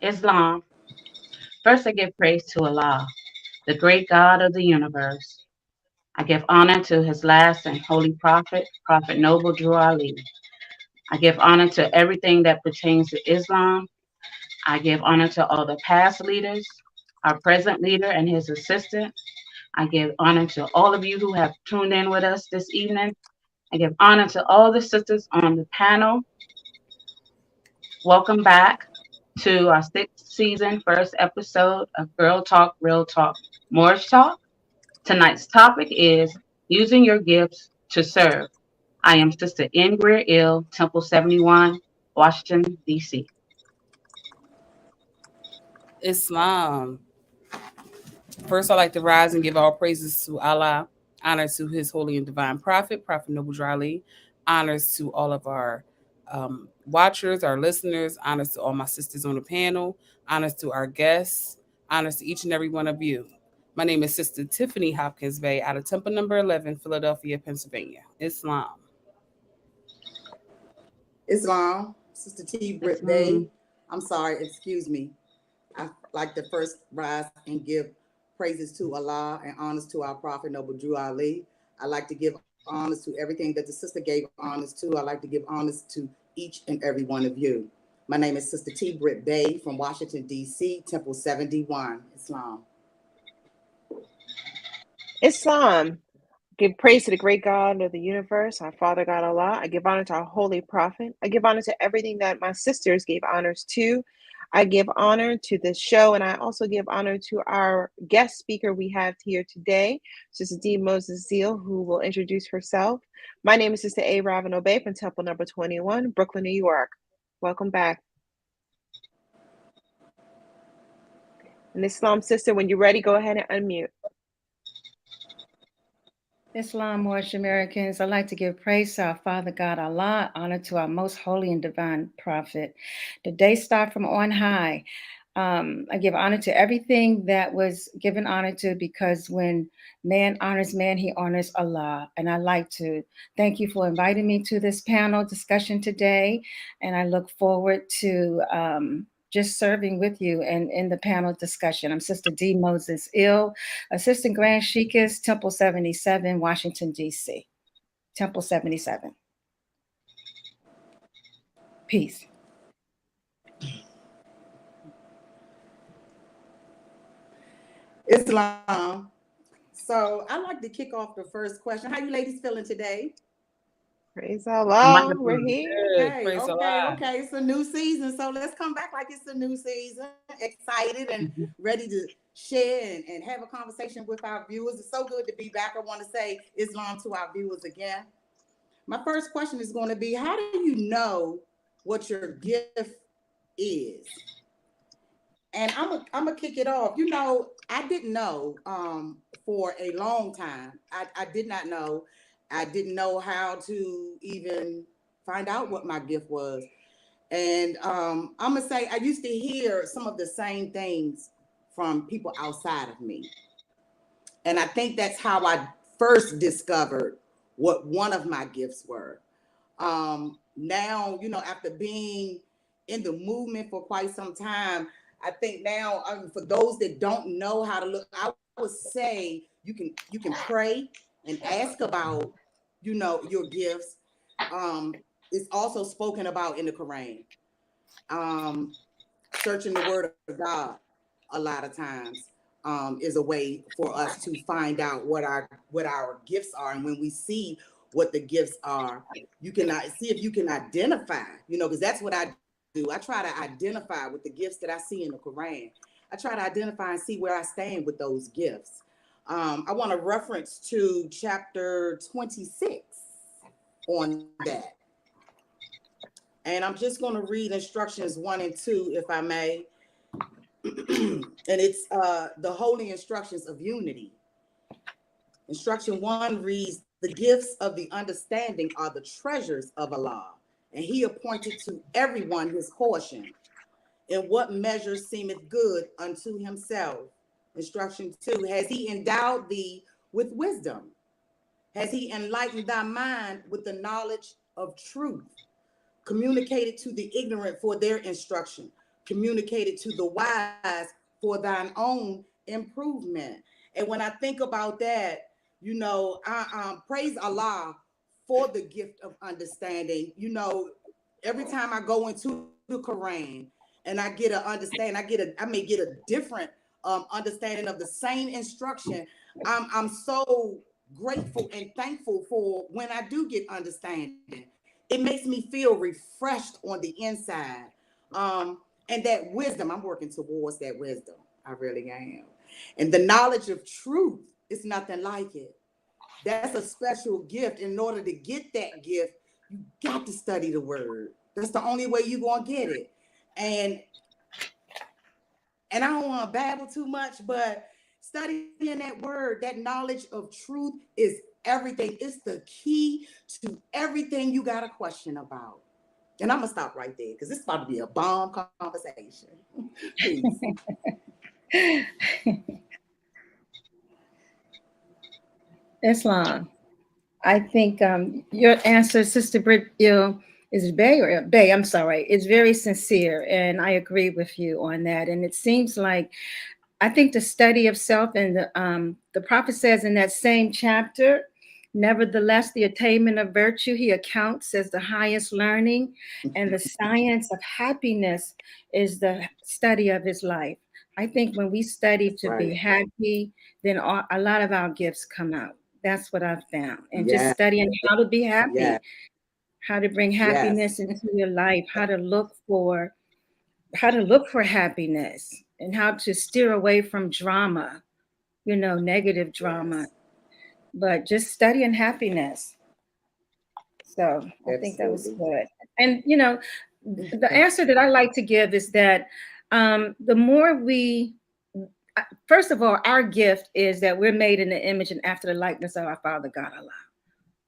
Islam. First, I give praise to Allah, the great God of the universe. I give honor to his last and holy prophet, Prophet Noble Drew Ali. I give honor to everything that pertains to Islam. I give honor to all the past leaders, our present leader and his assistant. I give honor to all of you who have tuned in with us this evening. I give honor to all the sisters on the panel. Welcome back to our sixth season, first episode of Girl Talk, Real Talk, Moorish Talk. Tonight's topic is using your gifts to serve. I am Sister Ingrid Ill, Temple 71, Washington, D.C. Islam. First, I'd like to rise and give all praises to Allah, honor to His holy and divine prophet, Prophet Noble Ali, honors to all of our watchers, our listeners, honors to all my sisters on the panel, honors to our guests, honors to each and every one of you. My name is Sister Tiffany Hopkins Bay out of Temple number 11, Philadelphia, Pennsylvania. Islam. Islam, Sister T. Britt Bay. I'm sorry, excuse me. I like to first rise and give praises to Allah and honors to our Prophet Noble Drew Ali. I like to give honors to everything that the sister gave honors to. I like to give honors to each and every one of you. My name is Sister T. Britt Bay from Washington, D.C., Temple 71, Islam. Islam. Give praise to the great God of the universe, our Father God Allah. I give honor to our holy prophet. I give honor to everything that my sisters gave honors to. I give honor to this show, and I also give honor to our guest speaker we have here today, Sister D. Moses Zeal, who will introduce herself. My name is Sister A. Ravin Obey from Temple number 21, Brooklyn, New York. Welcome back. And Islam sister, when you're ready, go ahead and unmute. Islam, Moorish Americans, I'd like to give praise to our Father God Allah, honor to our most holy and divine prophet. The day start from on high. I give honor to everything that was given honor to, because when man honors man, he honors Allah. And I'd like to thank you for inviting me to this panel discussion today. And I look forward to just serving with you and in the panel discussion. I'm Sister D. Moses Ill, Assistant Grand Sheikahs, Temple 77, Washington, D.C. Temple 77. Peace. Islam. So I'd like to kick off the first question. How you ladies feeling today? Praise Allah. We're here. Okay. It's a new season. So let's come back like it's a new season. Excited and ready to share and have a conversation with our viewers. It's so good to be back. I want to say Islam to our viewers again. My first question is going to be, how do you know what your gift is? And I'm gonna kick it off. You know, I didn't know for a long time. I did not know. I didn't know how to even find out what my gift was. And I'm gonna say I used to hear some of the same things from people outside of me. And I think that's how I first discovered what one of my gifts were. Now, you know, after being in the movement for quite some time, I think now, for those that don't know how to look, I would say you can pray and ask about, you know, your gifts. It's also spoken about in the Quran. Searching the Word of God a lot of times is a way for us to find out what our gifts are, and when we see what the gifts are, you can see if you can identify. You know, because that's what I do. I try to identify with the gifts that I see in the Quran. I try to identify and see where I stand with those gifts. I want to reference to chapter 26 on that. And I'm just going to read instructions 1 and 2, if I may. And it's the holy instructions of unity. Instruction 1 reads, the gifts of the understanding are the treasures of Allah, and he appointed to everyone his portion, in what measure seemeth good unto himself. Instruction 2, has he endowed thee with wisdom? Has he enlightened thy mind with the knowledge of truth? Communicated to the ignorant for their instruction, communicated to the wise for thine own improvement. And when I think about that, I praise Allah for the gift of understanding. Every time I go into the Quran and I get a understand, I may get a different understanding of the same instruction. I'm so grateful and thankful for when I do get understanding. It makes me feel refreshed on the inside. And that wisdom, I'm working towards that wisdom. I really am. And the knowledge of truth is nothing like it. That's a special gift. In order to get that gift, you got to study the word. That's the only way you're gonna get it. And and I don't want to babble too much, but studying that word, that knowledge of truth is everything. It's the key to everything you got a question about. And I'm gonna stop right there because this is about to be a bomb conversation. Peace. Islam. I think your answer, Sister Brit, is Bay or Bay. I'm sorry. It's very sincere, and I agree with you on that. And it seems like I think the study of self, and the prophet says in that same chapter, nevertheless, the attainment of virtue he accounts as the highest learning, and the science of happiness is the study of his life. I think when we study That's to be right. happy, then a lot of our gifts come out. That's what I've found. And just Yeah. studying how to be happy, Yeah. how to bring Yes. happiness into your life, how to look for happiness, and how to steer away from drama, negative drama, Yes. but just studying happiness. So I think that was Absolutely. good. And the answer that I like to give is that the more first of all, our gift is that we're made in the image and after the likeness of our Father God Allah.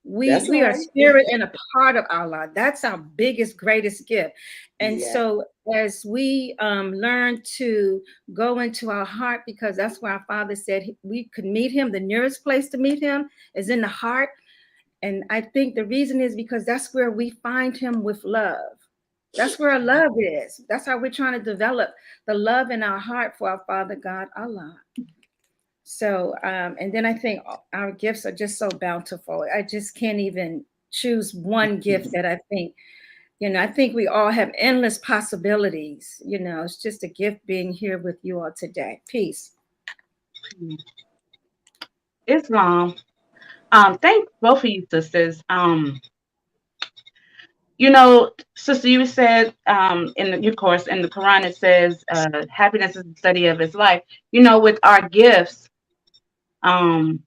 We That's we are right. spirit and a part of Allah. That's our biggest, greatest gift. And Yeah. so as we learn to go into our heart, because that's where our Father said we could meet him, the nearest place to meet him is in the heart. And I think the reason is because that's where we find him with love. That's where our love is. That's how we're trying to develop the love in our heart for our Father God Allah. So, and then I think our gifts are just so bountiful. I just can't even choose one gift that I think, I think we all have endless possibilities. It's just a gift being here with you all today. Peace. Islam. Thank both of you sisters. Sister, you said your course in the Quran it says happiness is the study of his life. With our gifts, um,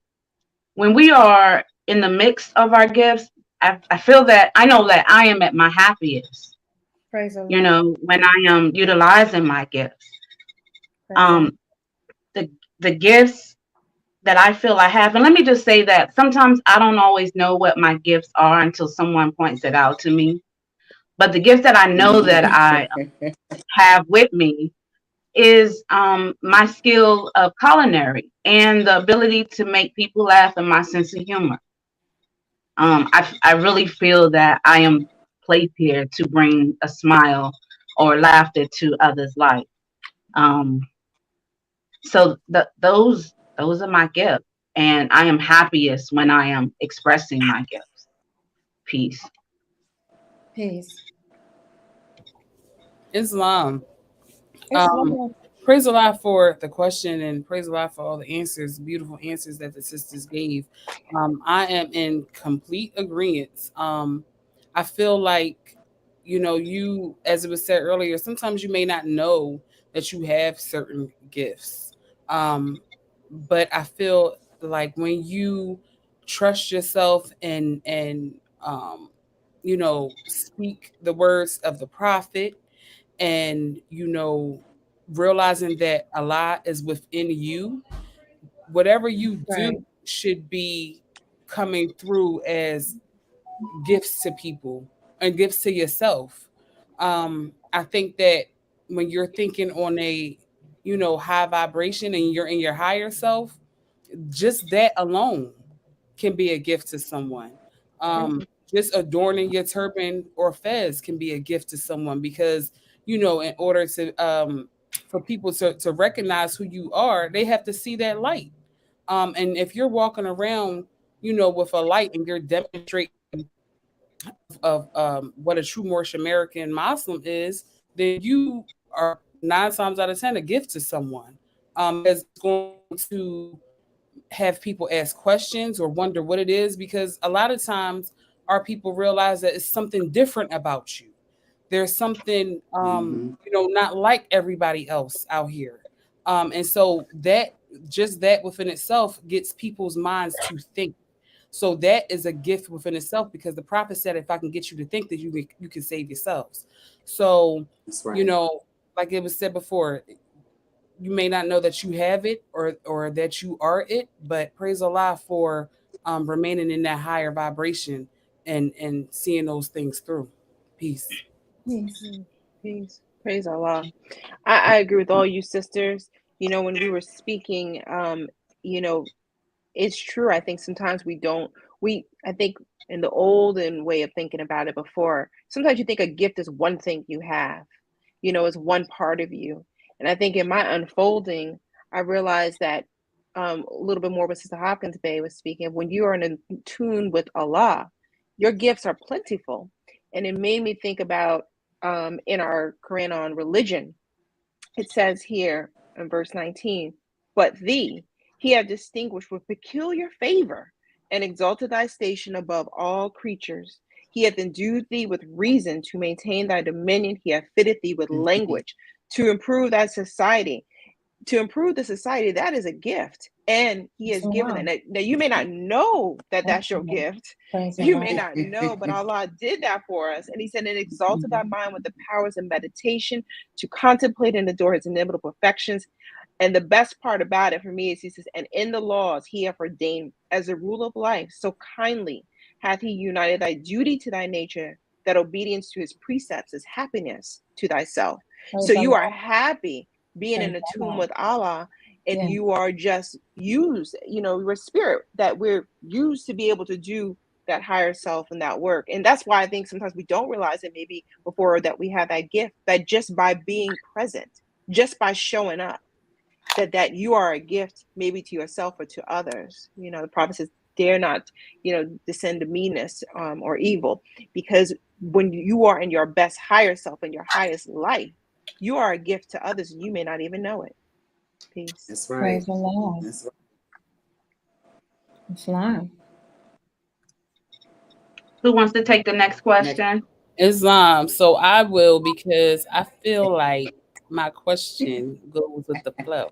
when we are in the mix of our gifts, I feel that I know that I am at my happiest. Praise Allah. When I am utilizing my gifts, Praise Allah. um, the gifts that I feel I have, and let me just say that sometimes I don't always know what my gifts are until someone points it out to me. But the gift that I know that I have with me is my skill of culinary and the ability to make people laugh and my sense of humor. I really feel that I am placed here to bring a smile or laughter to others' life. Um, so those are my gifts, and I am happiest when I am expressing my gifts. Peace. Peace. Islam. Um, Islam. praise Allah for the question and praise Allah for all the answers, beautiful answers that the sisters gave. I am in complete agreement. I feel like, you, as it was said earlier, sometimes you may not know that you have certain gifts. Um, but I feel like when you trust yourself and speak the words of the prophet and realizing that Allah is within you, whatever you do Right. should be coming through as gifts to people and gifts to yourself. I think that when you're thinking on a high vibration and you're in your higher self, just that alone can be a gift to someone. just adorning your turban or fez can be a gift to someone, because in order to for people to recognize who you are, they have to see that light. And if you're walking around, with a light, and you're demonstrating of what a true Moorish American Muslim is, then you are 9 times out of 10 a gift to someone, because it's going to have people ask questions or wonder what it is, because a lot of times our people realize that it's something different about you. There's something not like everybody else out here. And so that within itself gets people's minds to think. So that is a gift within itself, because the prophet said, if I can get you to think, that you can save yourselves. So, That's right. you know, like it was said before, you may not know that you have it, or that you are it, but praise Allah for remaining in that higher vibration, and seeing those things through. Peace. Peace. Peace. Praise Allah. I agree with all you sisters. When we were speaking, you know, it's true. I think sometimes I think in the olden way of thinking about it before, sometimes you think a gift is one thing you have, is one part of you. And I think in my unfolding, I realized that a little bit more what Sister Hopkins Bay was speaking of, when you are in tune with Allah, your gifts are plentiful. And it made me think about in our Quran on religion, it says here in verse 19, but thee he hath distinguished with peculiar favor and exalted thy station above all creatures. He hath endued thee with reason to maintain thy dominion. He hath fitted thee with language to improve thy society. To improve the society, that is a gift. And he has given that. Now, you may not know that that's your gift. You may not know, but Allah did that for us. And he said, and exalted thy mind with the powers of meditation to contemplate and adore his inimitable perfections. And the best part about it for me is he says, and in the laws he hath ordained as a rule of life, so kindly hath he united thy duty to thy nature, that obedience to his precepts is happiness to thyself. So you are happy being in a tune with Allah, and you are just used, your spirit, that we're used to be able to do that higher self and that work. And that's why I think sometimes we don't realize it, maybe before, that we have that gift, that just by being present, just by showing up, that you are a gift, maybe to yourself or to others. The prophet says, dare not, descend to meanness or evil, because when you are in your best higher self, in your highest life, you are a gift to others, and you may not even know it. Peace. That's right. Praise the Lord. That's right. Islam. Who wants to take the next question? Islam. So I will, because I feel like my question goes with the flow.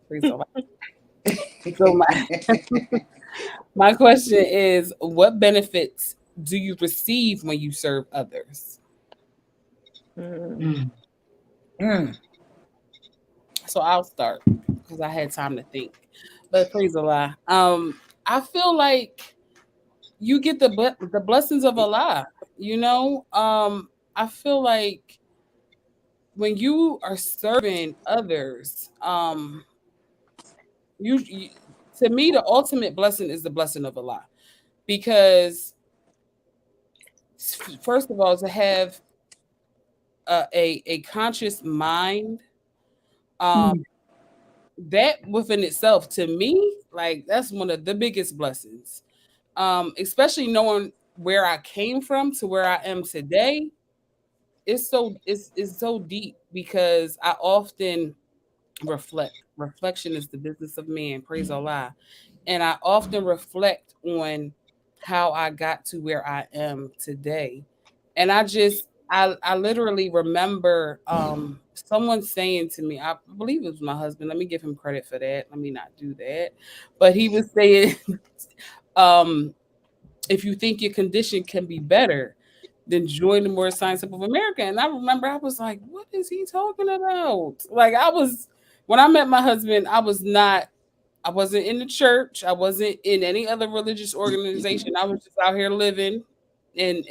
Praise Allah. So my question is, what benefits do you receive when you serve others? Mm. So I'll start, because I had time to think. But praise Allah. I feel like you get the blessings of Allah. I feel like when you are serving others, you to me, the ultimate blessing is the blessing of Allah, because first of all, to have a conscious mind, that within itself, to me, like, that's one of the biggest blessings. Especially knowing where I came from to where I am today. It's so deep, because I often reflect. Reflection is the business of man. Praise Allah. And I often reflect on how I got to where I am today. And I literally remember someone saying to me, I believe it was my husband. Let me give him credit for that. Let me not do that. But he was saying, um, if you think your condition can be better, then join the Moorish Science of America. And I remember I was like, what is he talking about? Like, when I met my husband, I wasn't in the church. I wasn't in any other religious organization. I was just out here living and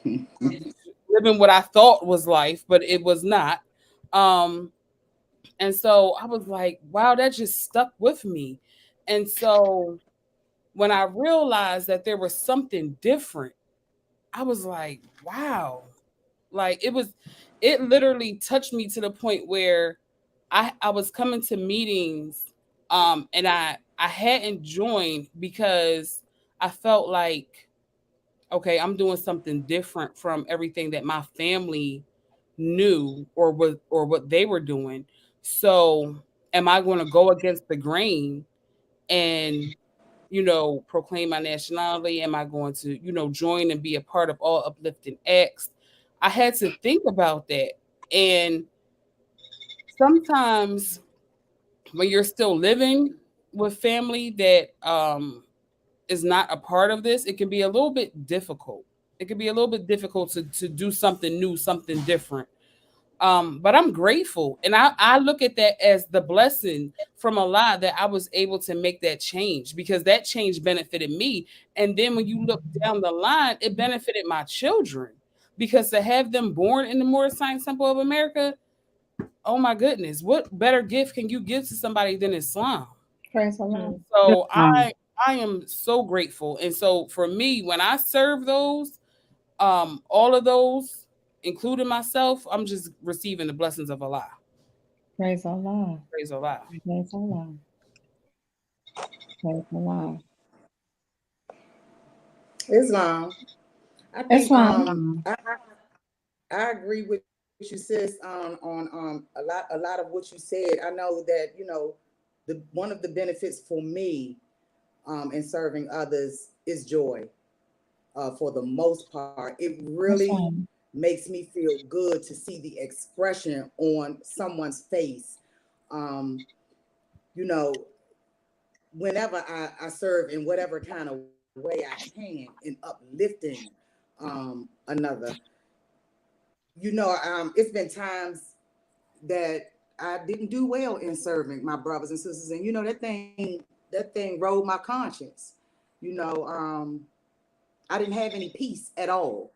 living what I thought was life, but it was not. Um, and so I was like, wow, that just stuck with me. And so when I realized that there was something different, I was like, wow. Like it literally touched me to the point where I was coming to meetings and I hadn't joined because I felt like, okay, I'm doing something different from everything that my family knew or what they were doing. So am I going to go against the grain and proclaim my nationality? Am I going to, join and be a part of all uplifting acts? I had to think about that. And sometimes when you're still living with family that is not a part of this, it can be a little bit difficult. It can be a little bit difficult to do something new, something different. But I'm grateful. And I look at that as the blessing from Allah that I was able to make that change, because that change benefited me. And then when you look down the line, it benefited my children, because to have them born in the Moorish Science Temple of America, oh my goodness, what better gift can you give to somebody than Islam? Praise the Lord. So Um, I am so grateful. And so for me, when I serve those, all of those, including myself, I'm just receiving the blessings of Allah. Praise the Lord. Praise Allah. Praise the Lord. Praise the Lord. Islam. I think Islam. I agree with you, sis, on a lot of what you said. I know that, the one of the benefits for me in serving others is joy. For the most part, it really Islam. makes me feel good to see the expression on someone's face. Um, you know, whenever I serve in whatever kind of way I can in uplifting another, it's been times that I didn't do well in serving my brothers and sisters, and that thing rolled my conscience. You know, I didn't have any peace at all.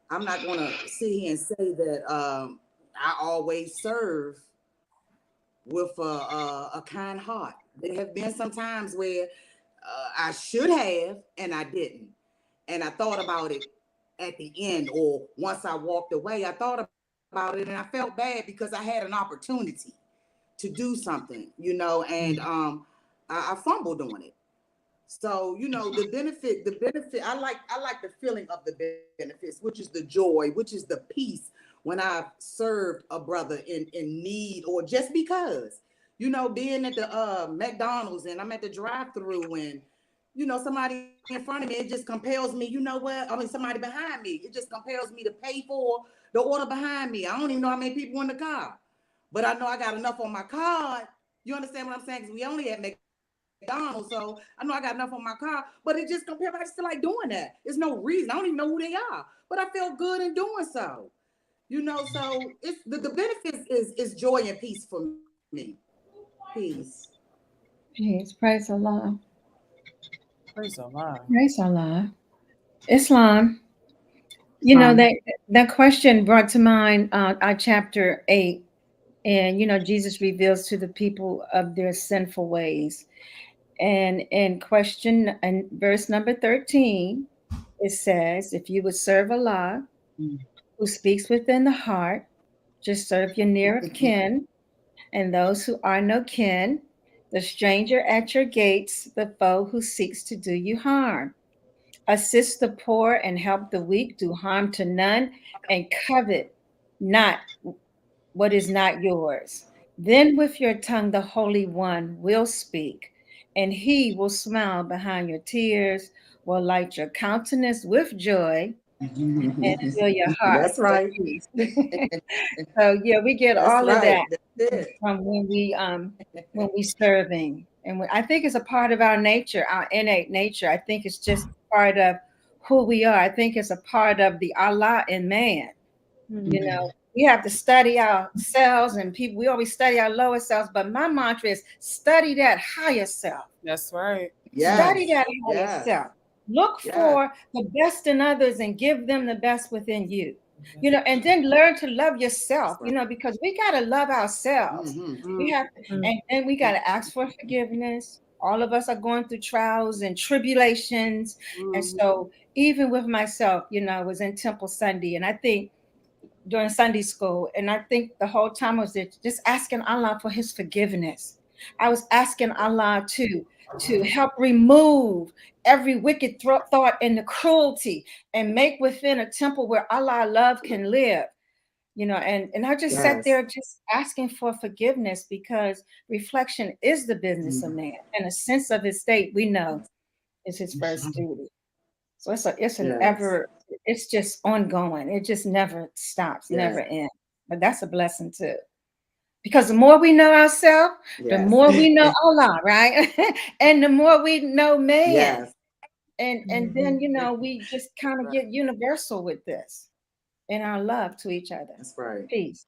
I'm not gonna sit here and say that I always serve with a kind heart. There have been some times where I should have and I didn't, and I thought about it at the end, or once I walked away, I thought about it and I felt bad because I had an opportunity to do something, and I fumbled on it. So the benefit. I like the feeling of the benefits, which is the joy, which is the peace when I've served a brother in need, or just because, being at the McDonald's and I'm at the drive-through, and somebody in front of me, it just compels me. You know what? I mean, somebody behind me, it just compels me to pay for the order behind me. I don't even know how many people in the car, but I know I got enough on my card. You understand what I'm saying? Because we only at McDonald's, so I know I got enough on my car, but it just compares. I just feel like doing that. There's no reason. I don't even know who they are, but I feel good in doing so. So it's the benefits is joy and peace for me. Peace. Peace. Praise the Lord. Praise Allah. Praise Allah. Islam. Islam. That question brought to mind our chapter 8. And, Jesus reveals to the people of their sinful ways. And in question and verse number 13, it says, if you would serve Allah, Mm. who speaks within the heart, just serve your near of kin and those who are no kin, the stranger at your gates, the foe who seeks to do you harm. Assist the poor and help the weak, do harm to none, and covet not what is not yours. Then with your tongue the Holy One will speak, and he will smile behind your tears, will light your countenance with joy, and fill your heart That's with right. peace. So yeah, we get That's all of right. that That's it. from when we serving, and I think it's a part of our nature, our innate nature. I think it's just part of who we are. I think it's a part of the Allah in man. You know, we have to study ourselves, and people, we always study our lower selves, but my mantra is study that higher self. That's right. Yes. Study that higher Yes. self. Look Yes. for the best in others and give them the best within you. And then learn to love yourself, That's right. because we got to love ourselves. Mm-hmm. We have to, and we got to ask for forgiveness. All of us are going through trials and tribulations. And so even with myself, I was in Temple Sunday, and I think during Sunday school, and I think the whole time I was there just asking Allah for his forgiveness. I was asking Allah to help remove every wicked thought and the cruelty, and make within a temple where Allah love can live. And I just sat there just asking for forgiveness, because reflection is the business of man, and a sense of his state, we know, is his first duty. So it's just ongoing. It just never stops, never ends. But that's a blessing too. Because the more we know ourselves, the more we know Allah, right? And the more we know man. And then, we just kind of get universal with this in our love to each other. That's right. Peace.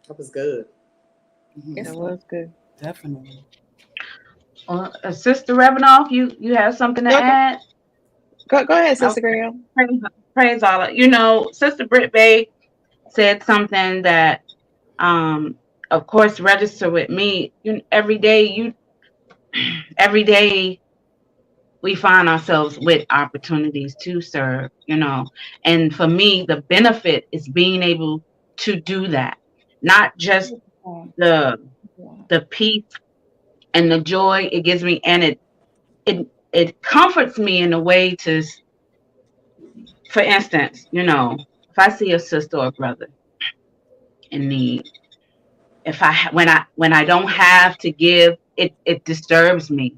That was good. That was good. Definitely. Sister Revenoff, you have something to add? Go ahead, Sister Grill. Praise Allah. Sister Britt Bay said something that, of course, register with me. Every day we find ourselves with opportunities to serve, and for me, the benefit is being able to do that, not just the peace and the joy it gives me, and it comforts me in a way to, for instance, if I see a sister or brother in need, when I don't have to give, it disturbs me,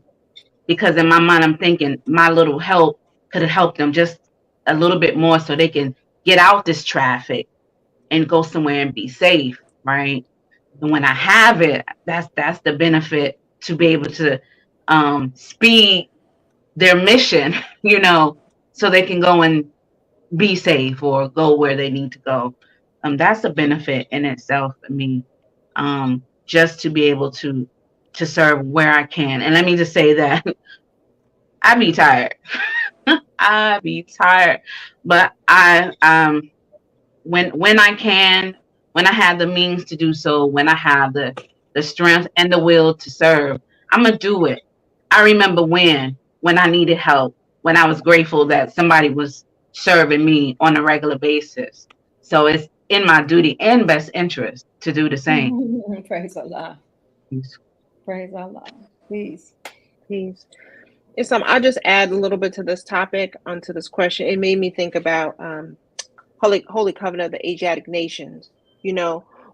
because in my mind I'm thinking my little help could have helped them just a little bit more, so they can get out this traffic and go somewhere and be safe, right? And when I have it, that's the benefit, to be able to speed their mission, so they can go and be safe or go where they need to go. That's a benefit in itself for me. Just to be able to serve where I can. And let me just say that I be tired. I be tired, but when I can, when I have the means to do so, when I have the strength and the will to serve, I'm gonna do it. I remember when I needed help, when I was grateful that somebody was serving me on a regular basis. So it's in my duty and best interest to do the same. Praise Allah. Praise Allah. Please. Peace. Yes, I'll just add a little bit to this topic, onto this question. It made me think about Holy Covenant of the Asiatic nations.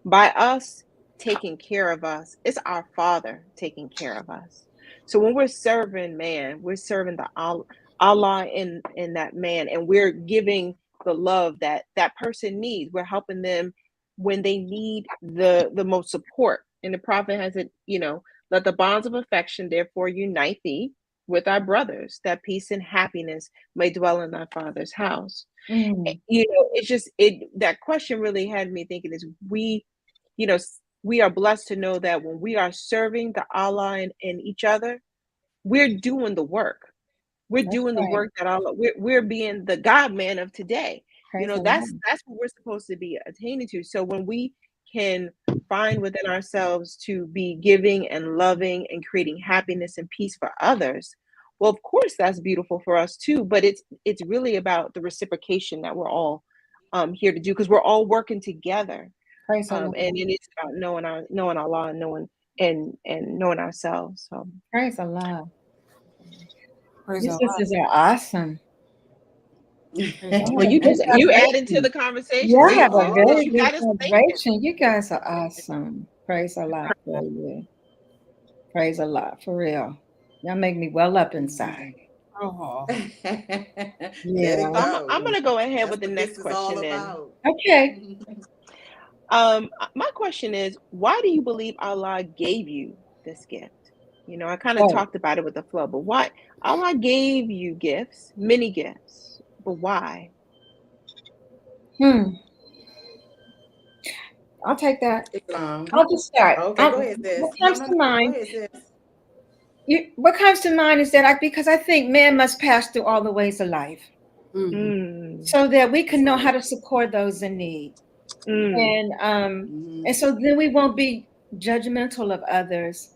By us taking care of us, it's our Father taking care of us. So when we're serving man, we're serving the Allah in that man, and we're giving the love that person needs. We're helping them when they need the most support. And the prophet has it, let the bonds of affection therefore unite thee with our brothers, that peace and happiness may dwell in thy Father's house. It's just that question really had me thinking, is we are blessed to know that when we are serving the Allah and each other, we're doing the work. We're doing the work that Allah, we're being the God man of today. That's what we're supposed to be attaining to. So when we can find within ourselves to be giving and loving and creating happiness and peace for others, well, of course that's beautiful for us too, but it's really about the reciprocation that we're all here to do, because we're all working together. And it is about knowing Allah and knowing ourselves. So praise Allah. Praise These Allah. sisters are awesome. Well, you add into the conversation. Yeah, I have a Oh, very you good got us celebration. You guys are awesome. Praise Allah for you. Praise Allah, for real. Y'all make me well up inside. Oh. Yeah. I'm gonna go ahead That's with the what next this is all question. about. Okay. My question is, why do you believe Allah gave you this gift? I kind of talked about it with the flow, but why Allah gave you gifts, many gifts, but why? I'll take that. Islam. I'll just start. Okay, go ahead, sis. What comes to mind? Go ahead, sis. What comes to mind is that because I think man must pass through all the ways of life, so that we can know how to support those in need, and so then we won't be judgmental of others.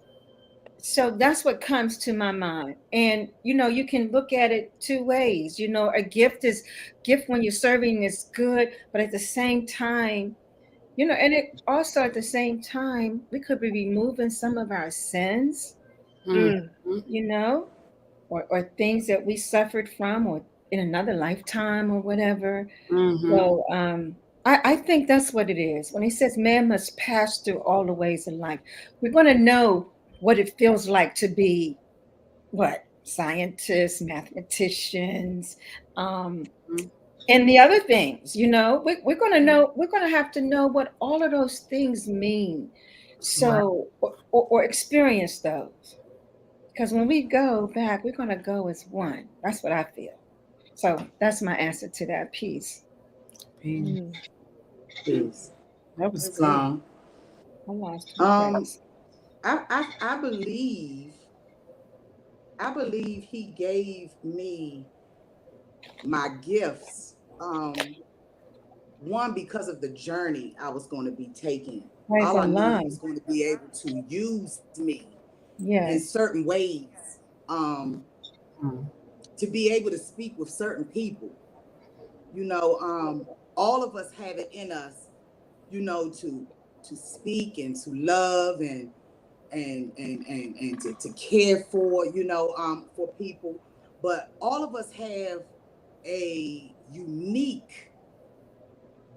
So that's what comes to my mind. And you can look at it two ways. A gift when you're serving is good, but at the same time, and it also at the same time, we could be removing some of our sins, Mm. you know, or things that we suffered from or in another lifetime or whatever. Mm-hmm. So I think that's what it is. When he says man must pass through all the ways of life, we're going to know what it feels like to be what? Scientists, mathematicians, um, and the other things, we're going to know, we're going to have to know what all of those things mean. Right. So, or experience those. Because when we go back, we're going to go as one. That's what I feel. So that's my answer to that piece. Mm. Peace. That was good. Islam. I lost my Um, place. I believe he gave me my gifts. One, because of the journey I was going to be taking. Praise All I knew, he Allah. was going to be able to use me in Yes. certain ways, um, Mm. to be able to speak with certain people. You know, all of us have it in us, to speak and to love and to care for, for people. But all of us have a unique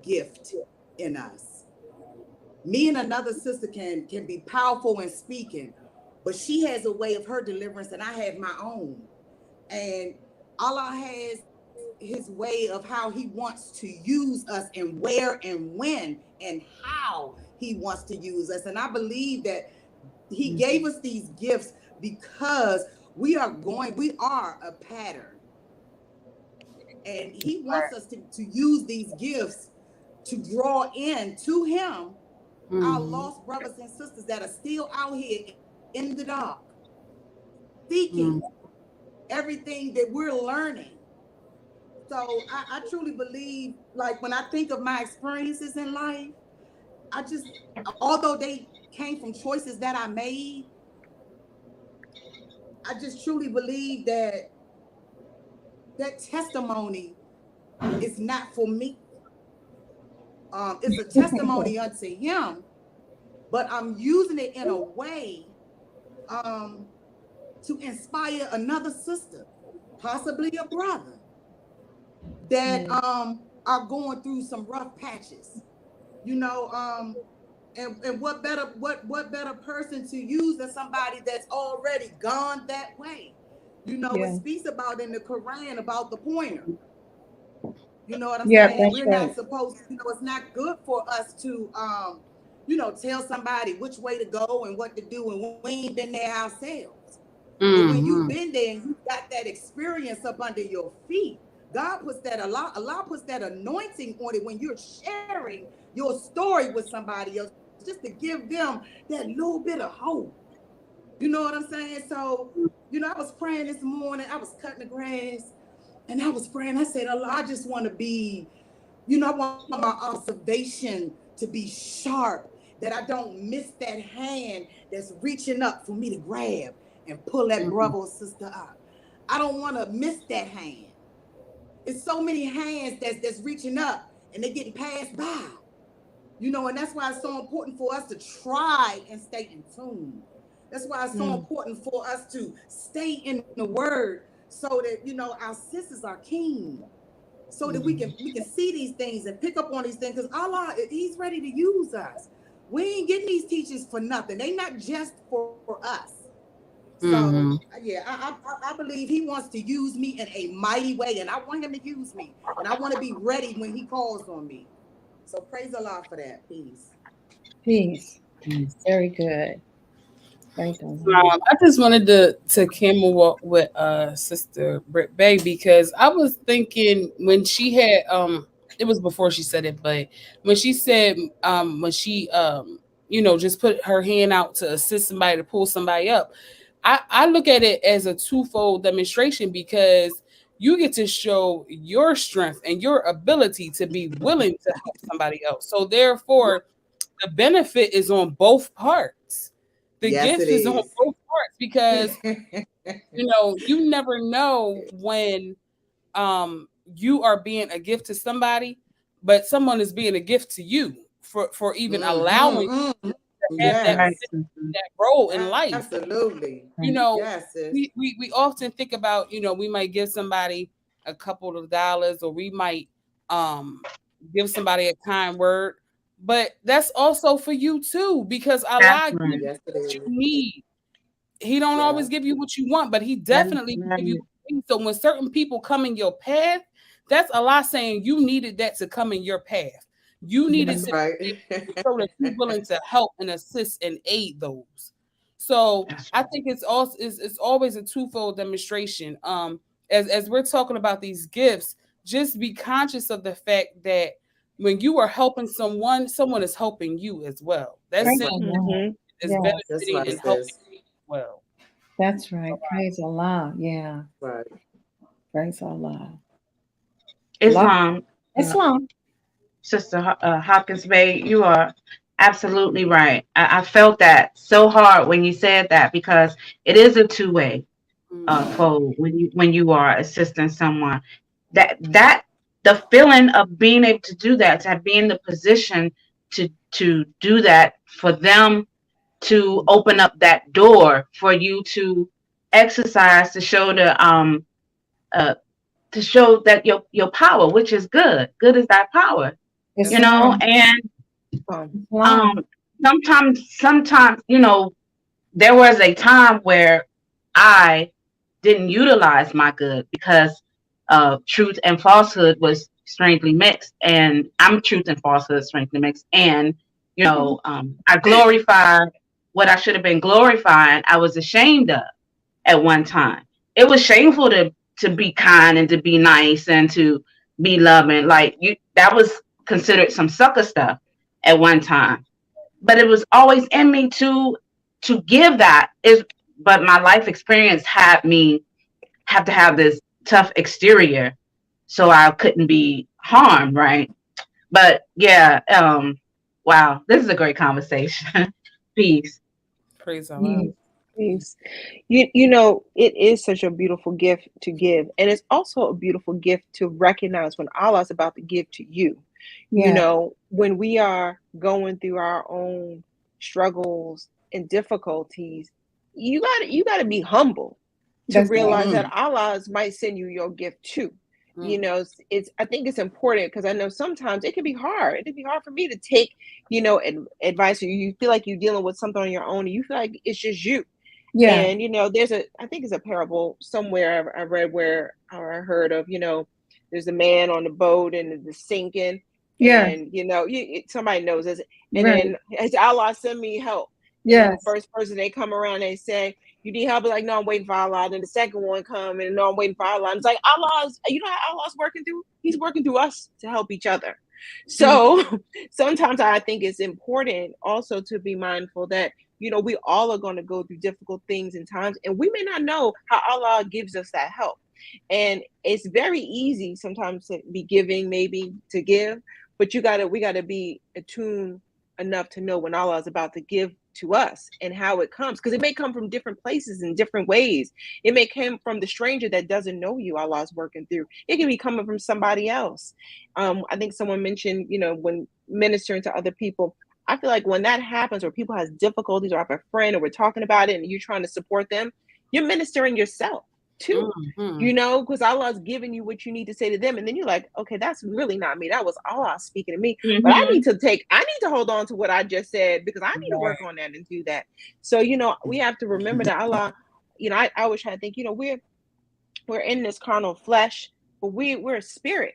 gift in us. Me and another sister can be powerful in speaking, but she has a way of her deliverance and I have my own. And Allah has his way of how he wants to use us and where and when and how he wants to use us. And I believe that he gave us these gifts because we are a pattern. And he wants us to use these gifts to draw in to him our Mm-hmm. lost brothers and sisters that are still out here in the dark, seeking Mm-hmm. everything that we're learning. So I truly believe, like when I think of my experiences in life, I just, although they came from choices that I made, I just truly believe that that testimony is not for me. It's a testimony unto him, but I'm using it in a way, um, to inspire another sister, possibly a brother, that Yeah. are going through some rough patches. You know, and what better person to use than somebody that's already gone that way. It Yeah. speaks about in the Quran about the pointer. You know what I'm Yeah, saying? that's We're right. not supposed, it's not good for us to tell somebody which way to go and what to do, and we ain't been there ourselves. But when you've Mm-hmm. been there and you got that experience up under your feet, Allah puts that anointing on it when you're sharing your story with somebody else, just to give them that little bit of hope. You know what I'm saying? So, I was praying this morning, I was cutting the grass, and I was praying. I said, Allah, I just want to be, I want my observation to be sharp, that I don't miss that hand that's reaching up for me to grab and pull that Mm-hmm. brother or sister up. I don't want to miss that hand. It's so many hands that's reaching up and they're getting passed by. And that's why it's so important for us to try and stay in tune. That's why it's so Mm. important for us to stay in the word so that our senses are keen, so that we can see these things and pick up on these things, because Allah, he's ready to use us. We ain't getting these teachers for nothing. They not just for us. So Mm-hmm. yeah, I believe he wants to use me in a mighty way, and I want him to use me, and I want to be ready when he calls on me. So praise Allah for that. Peace. Peace. Very good. Praise the Lord. I just wanted to camel walk with Sister Britt Bay, because I was thinking when she had it was before she said it, but when she said when she just put her hand out to assist somebody, to pull somebody up, I look at it as a twofold demonstration, because you get to show your strength and your ability to be willing to help somebody else. So therefore, the benefit is on both parts. The Yes, it gift is on is. both parts because you never know when you are being a gift to somebody, but someone is being a gift to you for even allowing Mm-hmm, you hmm. to have that Right, Yes, sister. that role in life. absolutely. You Right. know, Yes, sis. we often think about, we might give somebody a couple of dollars, or we might um give somebody a kind word, but that's also for you too, because That's Allah gives right. you Yes, it what you is. need. He don't Yeah. always give you what you want, but he That's definitely will give you right. what you need. So when certain people come in your path, that's Allah saying you needed that to come in your path. You needed That's Mhm. to right. show that you're willing to help and assist and aid those. So That's I right. think it's always a twofold demonstration. As we're talking about these gifts, just be conscious of the fact that when you are helping someone, someone is helping you as well. That That's Praise right. same the Lord. Mm-hmm. is Yes, That's benefiting right, and helping sis. you as well. that's right. Praise Allah. Yeah. Right. Praise Allah. Allah. Islam, uh, Islam. Sister Hawkins Bay, you are absolutely right. I felt that so hard when you said that because it is a two-way Mm. fold when you are assisting someone. That the feeling of being able to do that, to be in the position to do that for them, to open up that door for you to exercise, to show uh to show that your power, which is good. Good is that power, That's right. Islam. and Islam. um sometimes there was a time where I didn't utilize my good because truth and falsehood was strangely mixed, and I'm truth and falsehood strangely mixed, and I glorified what I should have been glorifying. I was ashamed of at one time. It was shameful to be kind and to be nice and to be loving. Like you, that was considered some sucker stuff at one time. But it was always in me to give that. Is but my life experience had me have to have this tough exterior so I couldn't be harmed, right? But yeah, wow, this is a great conversation. Peace. Praise Allah. Yes. Peace. You know, it is such a beautiful gift to give, and it's also a beautiful gift to recognize when Allah's about to give to you. You Yeah. know, when we are going through our own struggles and difficulties, you gotta be humble to That's right. realize that Mm. Allah might send you your gift too. You Mm. know, it's I think it's important because I know sometimes it can be hard. It can be hard for me to take, advice, or you feel like you're dealing with something on your own and you feel like it's just you. Yeah. And I think it's a parable somewhere I read where, or I heard of, there's a man on the boat and it's sinking, Yeah. and somebody knows this, and Right. then it's Allah send me help, and then the Yes. first person they come around, they say, you need help, like, no, I'm waiting for Allah. Then the second one come and no, I'm waiting for Allah. And it's like Allah's, how Allah's working through? He's working through us to help each other. So sometimes I think it's important also to be mindful that we all are going to go through difficult things and times, and we may not know how Allah gives us that help. And it's very easy sometimes to be giving, maybe to give, but we gotta be attuned enough to know when Allah is about to give to us and how it comes, because it may come from different places in different ways. It may come from the stranger that doesn't know you. Allah's working through. It can be coming from somebody else. I think someone mentioned, when ministering to other people, I feel like when that happens, or people has difficulties, or I have a friend, or we're talking about it, and you're trying to support them, you're ministering yourself too. Mm-hmm. Because Allah's giving you what you need to say to them, and then you're like, okay, that's really not me. That was Allah speaking to me. But I Hmm. need to hold on to what I just said, because I need to Right. work on that and do that. So we have to remember that Allah. I always try to think, we're in this carnal flesh, but we're a spirit,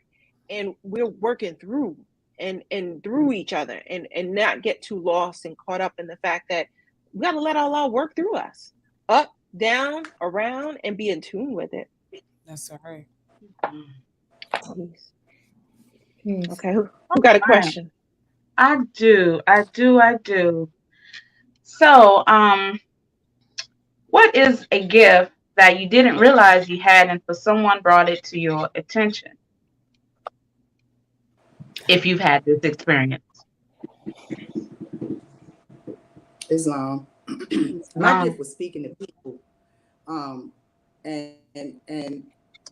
and we're working through and through each other, and not get too lost and caught up in the fact that we got to let Allah work through us, up, down, around, and be in tune with it. That's all right. Please. Peace. Okay, who got a Right. question? I do. So, what is a gift that you didn't realize you had until someone brought it to your attention? If you've had this experience. Islam. My Wow. gift was speaking to people. Um, and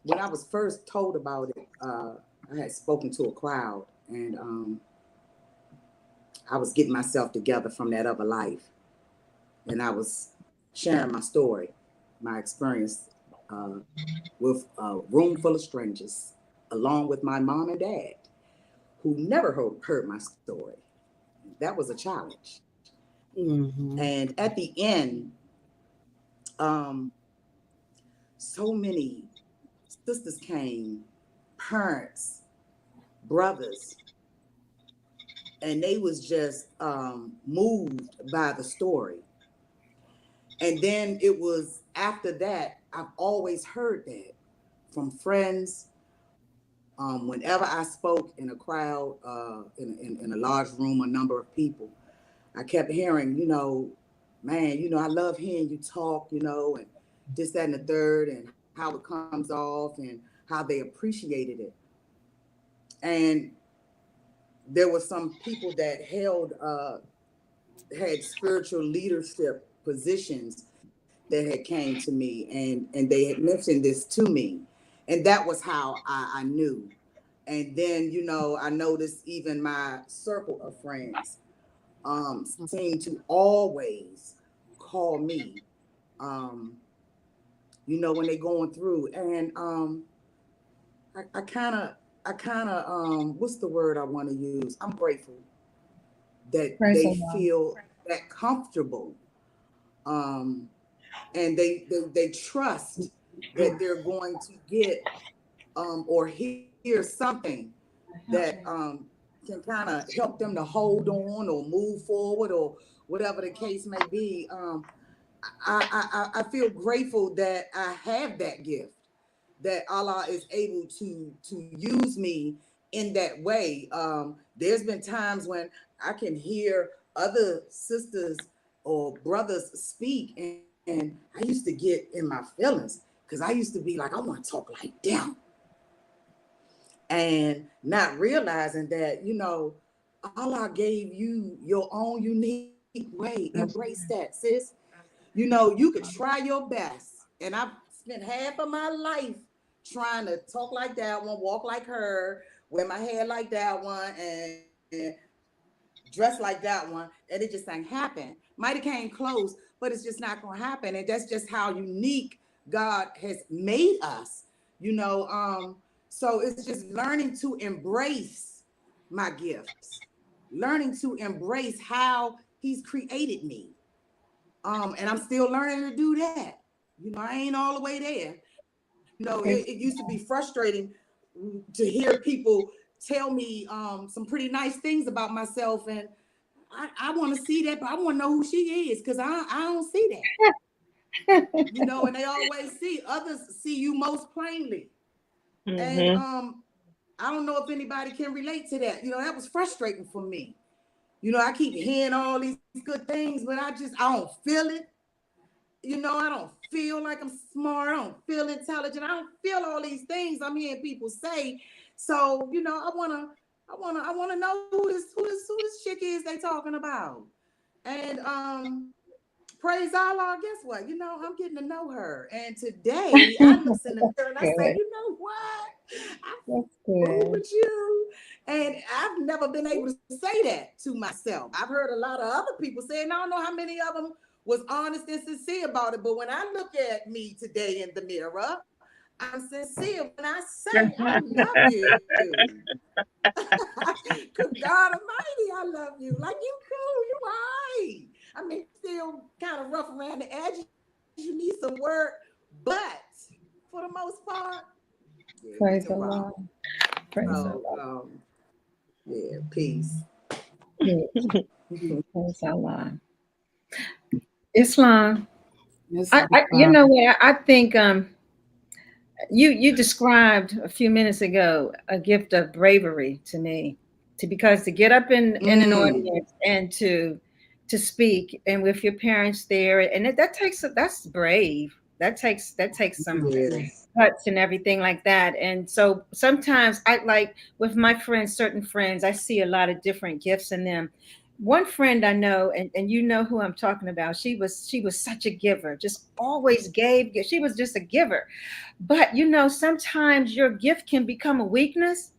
when I was first told about it, I had spoken to a crowd, and I was getting myself together from that other life, and I was sharing my story, my experience uh, with a room full of strangers, along with my mom and dad, who never heard my story. That was a challenge. Mm-hmm. And at the end, um, so many sisters came, parents, brothers, and they was just moved by the story. And then it was after that, I've always heard that from friends. Whenever I spoke in a crowd, in a large room, a number of people, I kept hearing, man, I love hearing you talk, and this, that, and the third, and how it comes off, and how they appreciated it. And there were some people that had spiritual leadership positions that had came to me, and they had mentioned this to me, and that was how I knew. And then I noticed even my circle of friends seem to always call me, um, when they're going through. And I kind of what's the word I want to use? I'm grateful that Praise they the Lord. feel that comfortable, um, and they trust that they're going to get or hear something that can kind of help them to hold on or move forward or whatever the case may be. I feel grateful that I have that gift, that Allah is able to use me in that way. There's been times when I can hear other sisters or brothers speak, and I used to get in my feelings because I used to be like, I want to talk like them, and not realizing that Allah gave you your own unique way. Embrace that, sis. You could try your best, and I've spent half of my life trying to talk like that one, walk like her, wear my hair like that one, and dress like that one, and it just ain't happen. Might have came close, but it's just not gonna happen. And that's just how unique God has made us, you know. So it's just learning to embrace my gifts, learning to embrace how He's created me. And I'm still learning to do that. I ain't all the way there. It used to be frustrating to hear people tell me some pretty nice things about myself, and I want to see that, but I want to know who she is because I don't see that. And they always see others see you most plainly, and Mm-hmm. I don't know if anybody can relate to that. That was frustrating for me. I keep hearing all these good things, but I don't feel it. I don't feel like I'm smart. I don't feel intelligent. I don't feel all these things I'm hearing people say. So, I wanna know who this chick is they talking about. And praise Allah, guess what? I'm getting to know her. And today I look in the mirror and I say, Good. you know what? I That's fool good. with you. And I've never been able to say that to myself. I've heard a lot of other people say, and I don't know how many of them was honest and sincere about it. But when I look at me today in the mirror, I'm sincere when I say I love you. Good God Almighty, I love you. Like, you cool, you all right. I mean, still kind of rough around the edges. You need some work, but for the most part, yeah, we can Praise the rock. Lord. Praise the So, Lord. yeah, peace. Yeah, praise the Lord. Islam. It's You know what? I think you described a few minutes ago a gift of bravery to me, because to get up in an Mm, audience and to speak and with your parents there, and that's brave. That takes some yes. guts and everything like that. And so sometimes I like with my friends, certain friends, I see a lot of different gifts in them. one friend I know, and you know who I'm talking about. She was such a giver, just always gave. She was just a giver. But sometimes your gift can become a weakness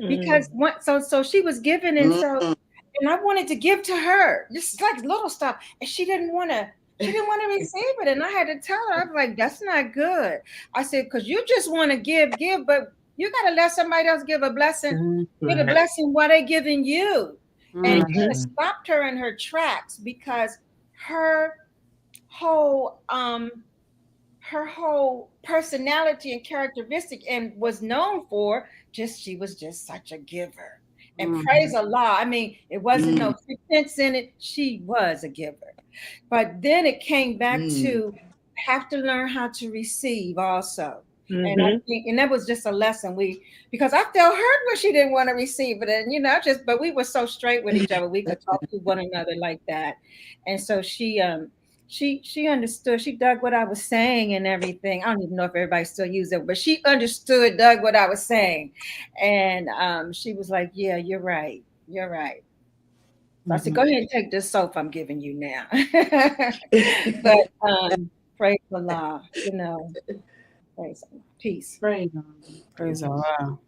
because Mm. so she was giving, and so Mm. and I wanted to give to her, just like little stuff, and she didn't want to. She didn't want to receive it, and I had to tell her. I'm like, "That's not good." I said, "Because you just want to give, but you got to let somebody else give a blessing, get a Mhm. blessing while they giving you." And it kind Mm-hmm. of stopped her in her tracks because her whole personality and characteristic and was known for just she was just such a giver. And praise Mhm. Allah, I mean, it wasn't Mm. no pretense in it. She was a giver. But then it came back Mm. to have to learn how to receive also. And I Mm-hmm. think, and that was just a lesson because I felt hurt when she didn't want to receive it. And, but we were so straight with each other. We could talk to one another like that. And so she understood. She dug what I was saying and everything. I don't even know if everybody still uses it, but she understood, dug what I was saying. And she was like, "Yeah, you're right. You're right." So I said, "Go Mhm. ahead and take this soap I'm giving you now." But praise Allah, praise Allah. Peace. Praise God. Praise Allah.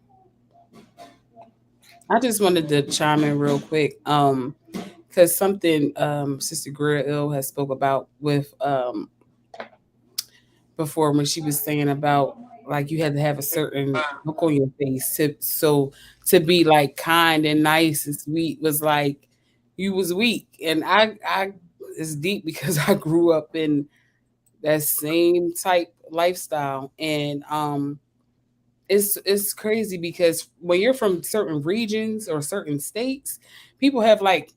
I just wanted to chime in real quick, because something Sister Greer Ill has spoke about with before when she was saying about like you had to have a certain look on your face to be like kind and nice and sweet was like you was weak, and I it's deep because I grew up in that same type lifestyle, and it's crazy because when you're from certain regions or certain states, people have like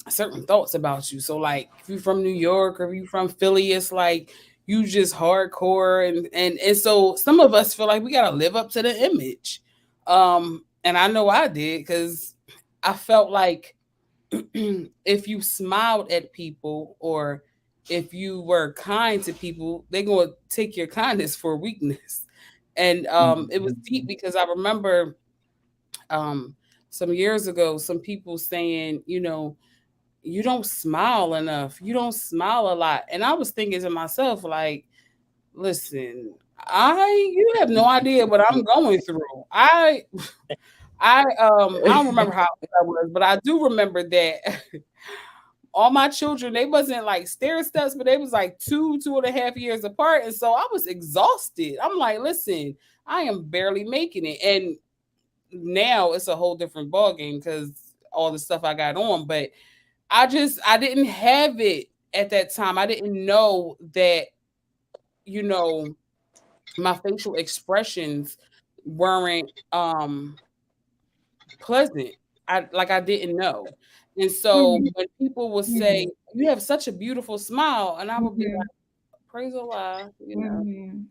certain thoughts about you. So like if you're from New York or if you're from Philly, it's like you just hardcore, and so some of us feel like we gotta live up to the image. And I know I did because I felt like if you smiled at people or if you were kind to people, they're gonna take your kindness for weakness. And it was deep because I remember um some years ago some people saying, you don't smile enough. You don't smile a lot. And I was thinking to myself, like, listen, you have no idea what I'm going through. I don't remember how I was, but I do remember that all my children, they wasn't like stair steps, but they was like 2.5 years apart. And so I was exhausted. I'm like, listen, I am barely making it. And now it's a whole different ball game because all the stuff I got on. But I didn't have it at that time. I didn't know that, you know, my facial expressions weren't pleasant. I didn't know. And so Mhm, when people would say, mhm, "You have such a beautiful smile," and I would be mhm, like, "Praise Allah," mhm.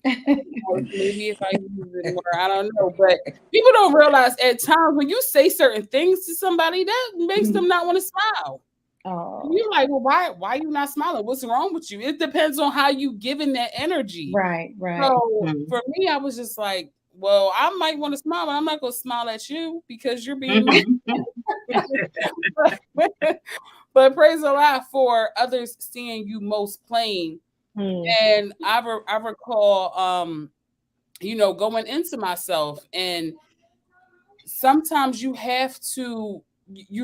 maybe if I use it more, I don't know. But people don't realize at times when you say certain things to somebody, that makes them not want to smile. Oh, You're like, well, why you not smiling? What's wrong with you? It depends on how you giving that energy. right, right. So Mhm. for me, I was just like, well, I might want to smile, but I'm not gonna smile at you because you're being mean. Mhm. But praise Allah for others seeing you most plain. Mm. And I recall going into myself, and sometimes you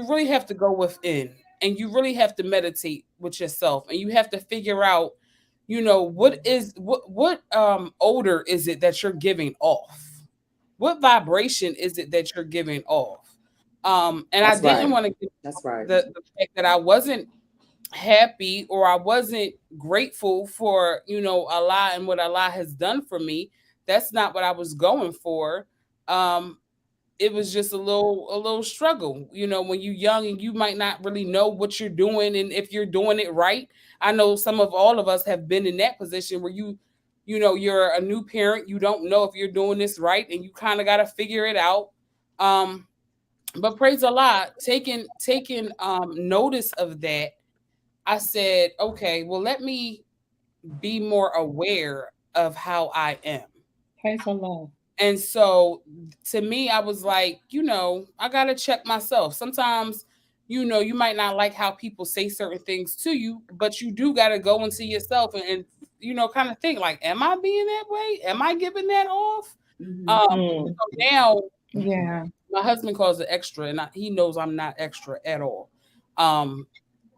really have to go within, and you really have to meditate with yourself, and you have to figure out, what odor is it that you're giving off, what vibration is it that you're giving off. And I That's didn't right. want to get That's right. the fact that I wasn't happy or I wasn't grateful for, Allah and what Allah has done for me. That's not what I was going for. Um, it was just a little struggle, when you're young and you might not really know what you're doing and if you're doing it right. I know some of all of us have been in that position where you're a new parent, you don't know if you're doing this right, and you kind of got to figure it out. um but praise Allah, taking notice of that, I said, okay, well, let me be more aware of how I am. Praise Allah. And so to me, I was like, I got to check myself. Sometimes you might not like how people say certain things to you, but you do got to go into yourself and kind of think like, am I being that way? Am I giving that off? Mhm. So now Yeah. my husband calls it extra, and he knows I'm not extra at all. Um,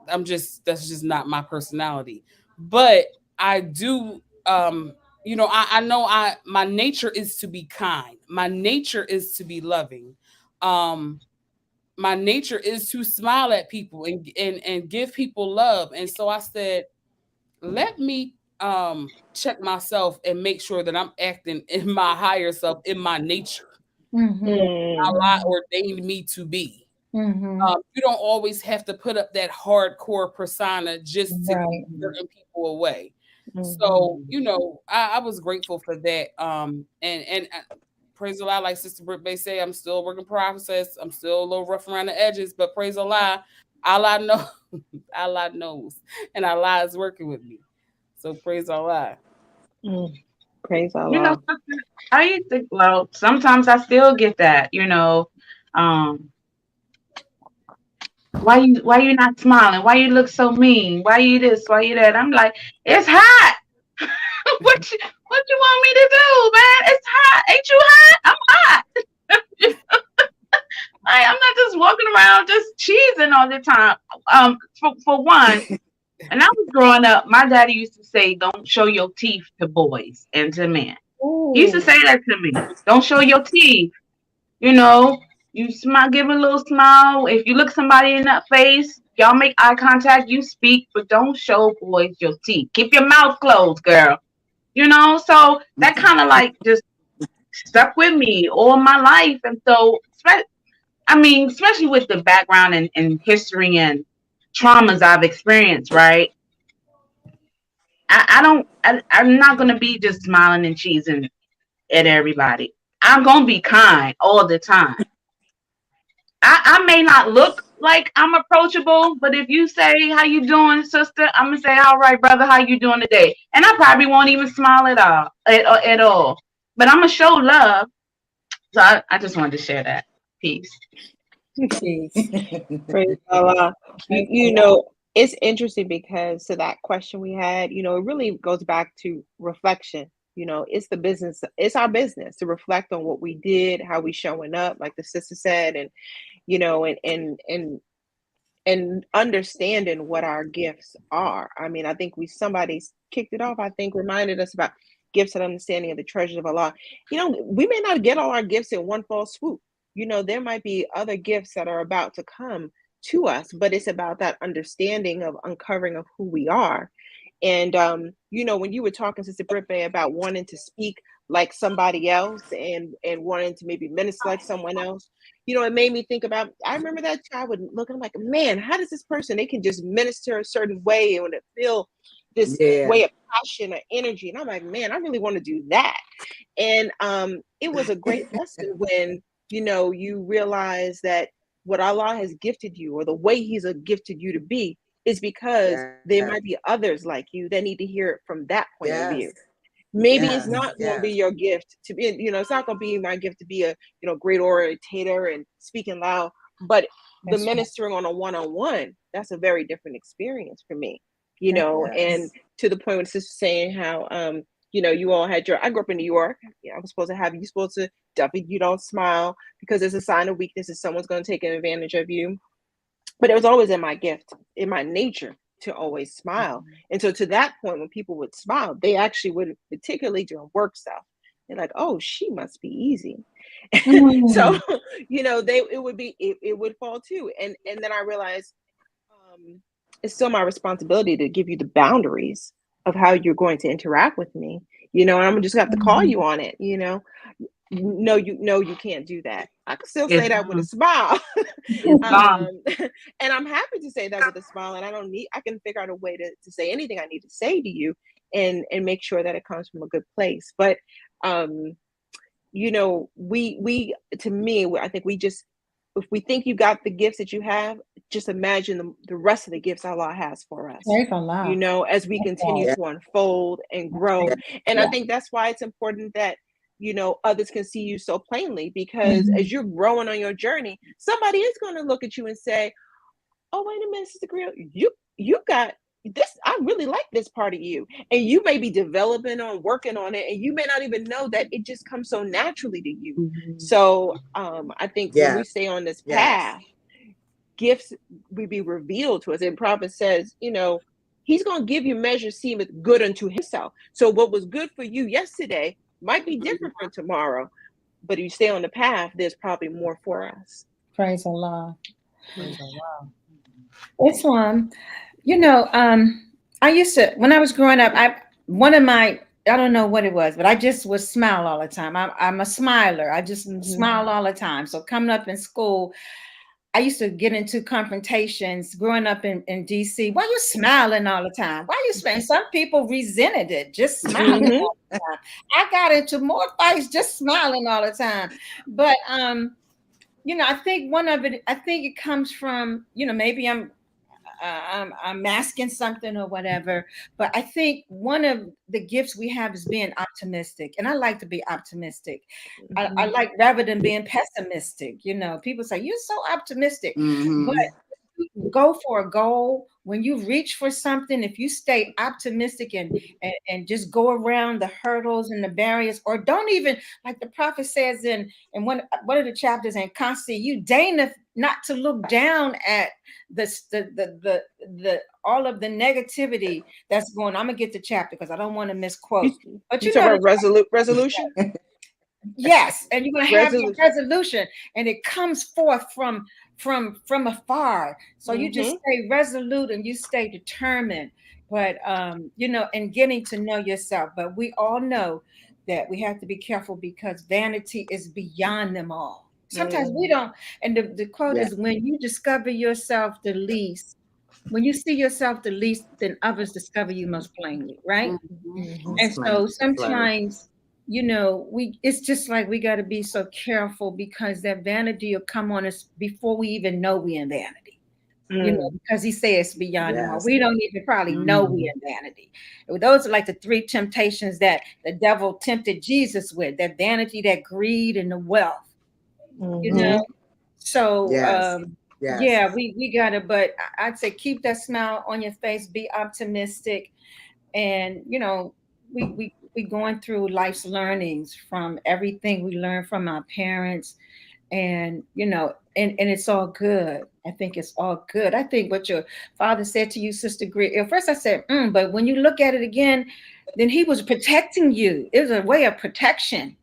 that's just not my personality. But I do, I know my nature is to be kind. My nature is to be loving. Um, my nature is to smile at people and give people love. And so I said, let me check myself and make sure that I'm acting in my higher self, in my nature, Mm-hmm. Allah ordained me to be. Mm-hmm. You don't always have to put up that hardcore persona just to keep Right. certain people away. So, Mhm. I was grateful for that. And praise the Lord, like Sister Britt Bay say, I'm still a work in process. I'm still a little rough around the edges, but praise the Lord, Allah know, Allah knows, and Allah is working with me. So praise Allah. Mm. Praise You know, Allah. sister, I used to, well, sometimes I still get that, um, why you not smiling? Why you look so mean? Why you this? Why you that? I'm like, it's hot. what you want me to do, man? It's hot. Ain't you hot? I'm hot. I'm not just walking around just cheesing all the time. For one, when I was growing up, my daddy used to say, "Don't show your teeth to boys and to men." He used to Ooh. say that to me. Don't show your teeth. You know, you smile, give a little smile. If you look somebody in that face, y'all make eye contact. You speak, but don't show boys your teeth. Keep your mouth closed, girl. So that kind of like just stuck with me all my life, and so I mean, especially with the background and history and traumas I've experienced, right? I'm not gonna be just smiling and cheesing at everybody. I'm gonna be kind all the time. I may not look like I'm approachable, but if you say how you doing, sister, I'm gonna say, all right, brother, how you doing today? And I probably won't even smile at all. But I'm gonna show love. So I just wanted to share that piece. Jeez. Praise Allah. You, Praise you Allah. know, it's interesting because to that question we had, it really goes back to reflection. It's the business, it's our business to reflect on what we did, how we showing up, like the sister said, and and understanding what our gifts are. I mean, I think somebody kicked it off, I think reminded us about gifts and understanding of the treasures of Allah. We may not get all our gifts in one fall swoop. There might be other gifts that are about to come to us, but it's about that understanding of uncovering of who we are. And when you were talking, Sister Britt, about wanting to speak like somebody else and wanting to maybe minister like someone else, it made me think about, I remember that child would look, I'm like, man, how does this person, they can just minister a certain way and feel this Yeah. way of passion or energy. And I'm like, man, I really want to do that. And it was a great lesson when, you realize that what Allah has gifted you or the way He's gifted you to be is because Yeah. there might be others like you that need to hear it from that point of Yes. view. Maybe it's Yes. not going to Yes. be your gift to be, it's not going to be my gift to be a, great orator and speaking loud, but the That's right. ministering on a one-on-one, that's a very different experience for me, and Yes. to the point with sister saying how, you all had I grew up in New York. I was supposed to have, you supposed to definitely, you don't smile because it's a sign of weakness if someone's going to take advantage of you. But it was always in my gift, in my nature to always smile. And so to that point, when people would smile, they actually would, particularly during work stuff, they're like, oh, she must be easy. So, Mm. it would fall too. And then I realized, it's still my responsibility to give you the boundaries of how you're going to interact with me, and I'm just gonna have to call Mhm. you on it, no, you can't do that. I can still say It's that with a smile. it's gone. And I'm happy to say that with a smile, and I can figure out a way to say anything I need to say to you and make sure that it comes from a good place. But um we to me, I think we just, if we think you got the gifts that you have, just imagine the rest of the gifts Allah has for us, Praise Allah. as we That's continue right. Yeah. to unfold and That's grow. right. And I Yeah. think that's why it's important that others can see you so plainly, because Mhm. as you're growing on your journey, somebody is going to look at you and say, oh, wait a minute, Sister Grill, you got this. I really like this part of you. And you may be developing on working on it, and you may not even know that it just comes so naturally to you. Mhm. So I think when we Yes, stay on this yes. path, gifts will be revealed to us. And prophet says, he's going to give you measure seemeth good unto himself. So what was good for you yesterday might be different from tomorrow. But if you stay on the path, there's probably more for us. Praise Allah. Praise Allah. Islam, I used to, when I was growing up, I don't know what it was, but I just would smile all the time. I'm a smiler. I just smile all the time. So coming up in school, I used to get into confrontations growing up in DC. Why you smiling all the time? Why you smiling? Some people resented it, just smiling Mhm. all the time. I got into more fights just smiling all the time. But I think I think it comes from, maybe I'm masking something or whatever. But I think one of the gifts we have is being optimistic, and I like to be optimistic. I like rather than being pessimistic. People say you're so optimistic, but Mm-hmm. go for a goal. When you reach for something, if you stay optimistic and just go around the hurdles and the barriers, or don't even, like the prophet says in one of the chapters in Constantly, you deigneth not to look down at the all of the negativity that's going on. I'm gonna get the chapter because I don't want to misquote. But You talk about the resolution? yes, and you're gonna have your Resolution. resolution, and it comes forth from afar. So you just Mm-hmm. stay resolute and you stay determined. But and getting to know yourself. But we all know that we have to be careful because vanity is beyond them all. Sometimes we don't. And the quote Yeah. is, when you discover yourself the least, when you see yourself the least, then others discover you most plainly, right? Mhm. Mm-hmm. And That's right. so That's right. sometimes, it's just like we got to be so careful because that vanity will come on us before we even know we in vanity. Because he says it's beyond them all. Yes. We don't even probably know we Mhm. in vanity. Those are like the three temptations that the devil tempted Jesus with: that vanity, that greed, and the wealth. You Mm-hmm. know, Mm-hmm. so Yes. Yes. yeah, we gotta. But I'd say keep that smile on your face, be optimistic, and we going through life's learnings from everything we learned from our parents, and and it's all good. I think it's all good. I think what your father said to you, Sister Greer, at first I said but when you look at it again, then he was protecting you. It was a way of protection.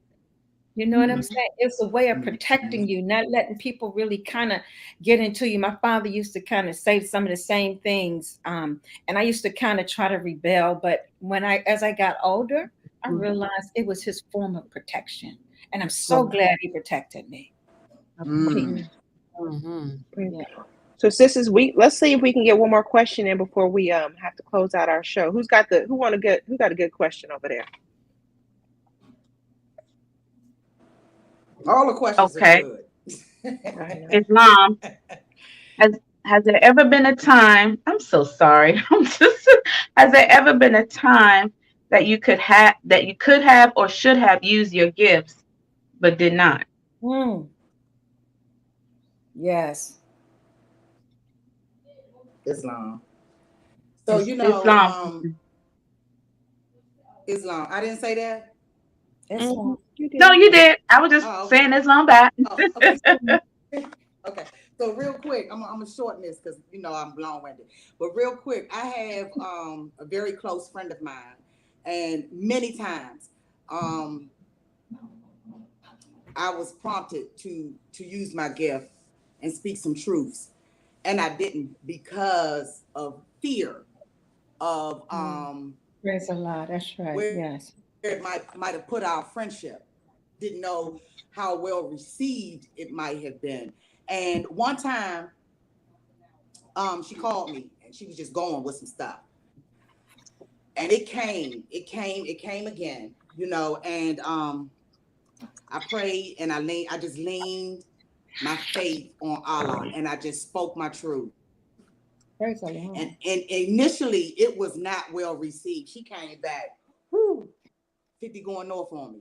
You know what I'm Mm-hmm. saying? It's a way of Mm-hmm. protecting you, not letting people really kind of get into you. My father used to kind of say some of the same things, and I used to kind of try to rebel. But as I got older, I realized it was his form of protection, and I'm so glad he protected me. He, Mm. Mhm. yeah. So, sisters, let's see if we can get one more question in before we have to close out our show. Who got a good question over there? All the questions are Okay, good. I know. Islam. Has has there ever been a time? I'm so sorry. I'm just. Has there ever been a time that you could have or should have used your gifts but did not? Mm, yes. Islam. So It's Islam. Islam. I didn't say that. Mm-hmm. Islam. You No, did. you did. I was just Oh, okay. saying Islam back. Oh, okay. Okay. So real quick, I'm gonna shorten this because I'm long winded. But real quick, I have a very close friend of mine, and many times um I was prompted to use my gift and speak some truths, and I didn't because of fear of Praise Allah. That's right. where Yes. it might have put our friendship. Didn't know how well received it might have been. And one time, she called me and she was just going with some stuff, and it came again, and I prayed and I just leaned my faith on Allah, and I just spoke my truth. Praise And Allah. initially it was not well received. She came back, whoo, 50 going north on me.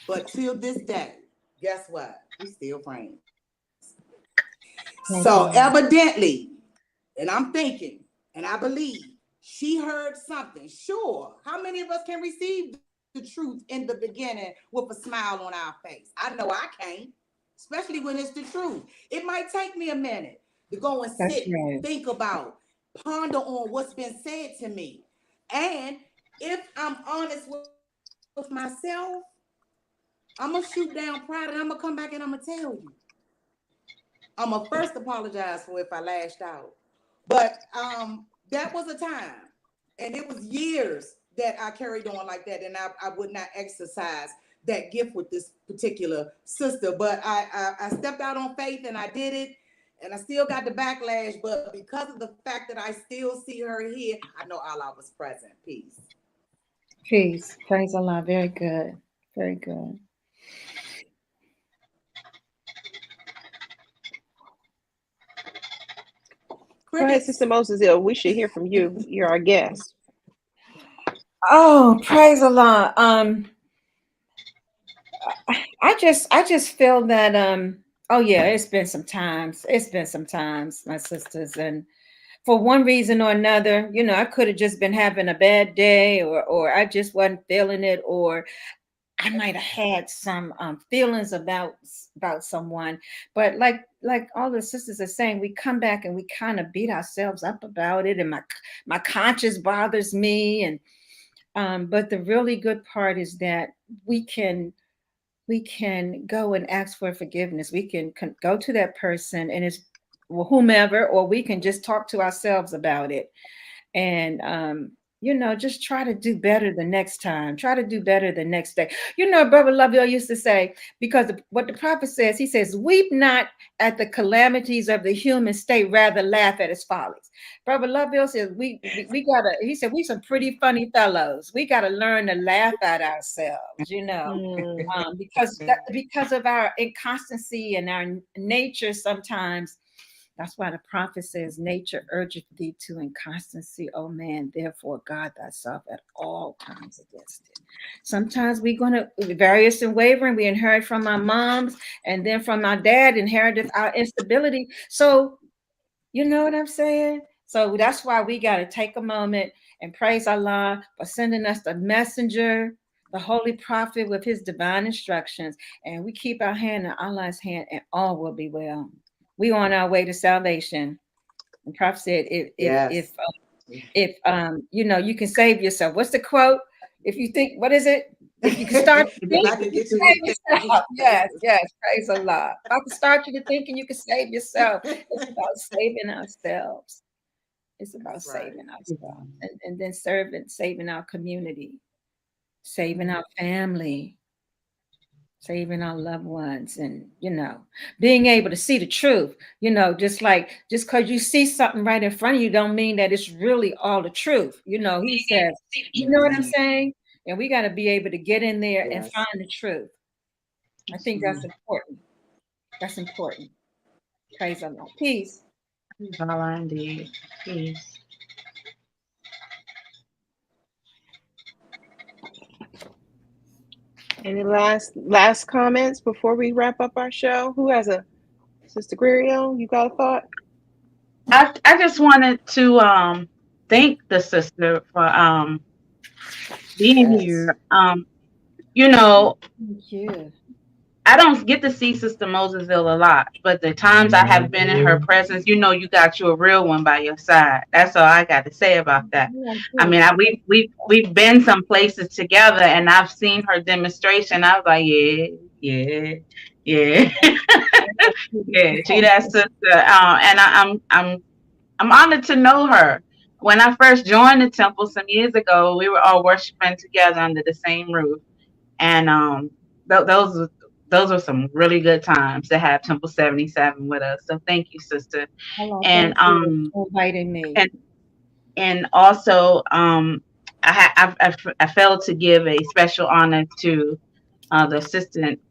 But till this day, guess what? We still friends. Thank So you. evidently, And I'm thinking, and I believe she heard something. Sure. How many of us can receive the truth in the beginning with a smile on our face? I know I can't, especially when it's the truth. It might take me a minute to go and That's sit, right. think about, ponder on what's been said to me. And if I'm honest with myself, I'm gonna shoot down pride and I'm gonna come back and I'm gonna tell you. I'm gonna first apologize for if I lashed out. But that was a time, and it was years that I carried on like that, and I would not exercise that gift with this particular sister. But I stepped out on faith and I did it, and I still got the backlash. But because of the fact that I still see her here, I know Allah was present. Peace. Peace. Praise Allah. Very good. Very good. Go ahead, Crickets. Sister Moses. We should hear from you. You're our guest. Oh, praise Allah. I just feel that oh yeah, it's been some times, my sisters, and for one reason or another, I could have just been having a bad day, or I just wasn't feeling it, or I might have had some feelings about someone. But like all the sisters are saying, we come back and we kind of beat ourselves up about it, and my conscience bothers me. And but the really good part is that we can we can go and ask for forgiveness. We can go to that person, and it's, well, whomever, or we can just talk to ourselves about it. And just try to do better the next time. Try to do better the next day. Brother Lovell used to say, because what the prophet says, he says, weep not at the calamities of the human state, rather laugh at its follies. Brother Lovell says, we gotta, he said, we some pretty funny fellows. We gotta learn to laugh at ourselves, Mm. because of our inconstancy and our nature sometimes. That's why the prophet says, nature urgeth thee to inconstancy, O man. Therefore, guard thyself at all times against it. Sometimes we're going to, various and wavering, we inherit from our moms, and then from our dad, inherited our instability. So, you know what I'm saying? So that's why we got to take a moment and praise Allah for sending us the messenger, the holy prophet with his divine instructions. And we keep our hand in Allah's hand, and all will be well. We on our way to salvation. The prophet said, Yes. if you can save yourself. What's the quote? If you think, what is it? If you can start to If think, I you can can get you to save think. yourself. Yes, yes, praise Allah. If I can start you to thinking, you can save yourself. It's about saving ourselves. It's about That's right. saving ourselves, and then saving our community, saving our family, saving our loved ones, and being able to see the truth. Just because you see something right in front of you don't mean that it's really all the truth. He says, you know what I'm Mhm. saying? And we got to be able to get in there and Yes. find the truth. I think that's important. That's important. Praise Allah. Peace. Allah indeed. Peace. Any last comments before we wrap up our show? Who has a Sister Guerrero? You got a thought? I just wanted to thank the sister for being Yes. here. You know, Thank you. I don't get to see Sister Mosesville a lot, but the times I have been in her presence, you got you a real one by your side. That's all I got to say about that. Yeah, I mean, we've been some places together, and I've seen her demonstration. I was like, yeah, yeah, yeah, yeah. She that sister, and I'm honored to know her. When I first joined the temple some years ago, we were all worshiping together under the same roof, and those were some really good times to have Temple 77 with us. So thank you, sister. Allah, And thank you for inviting me. and and also I failed to give a special honor to the assistant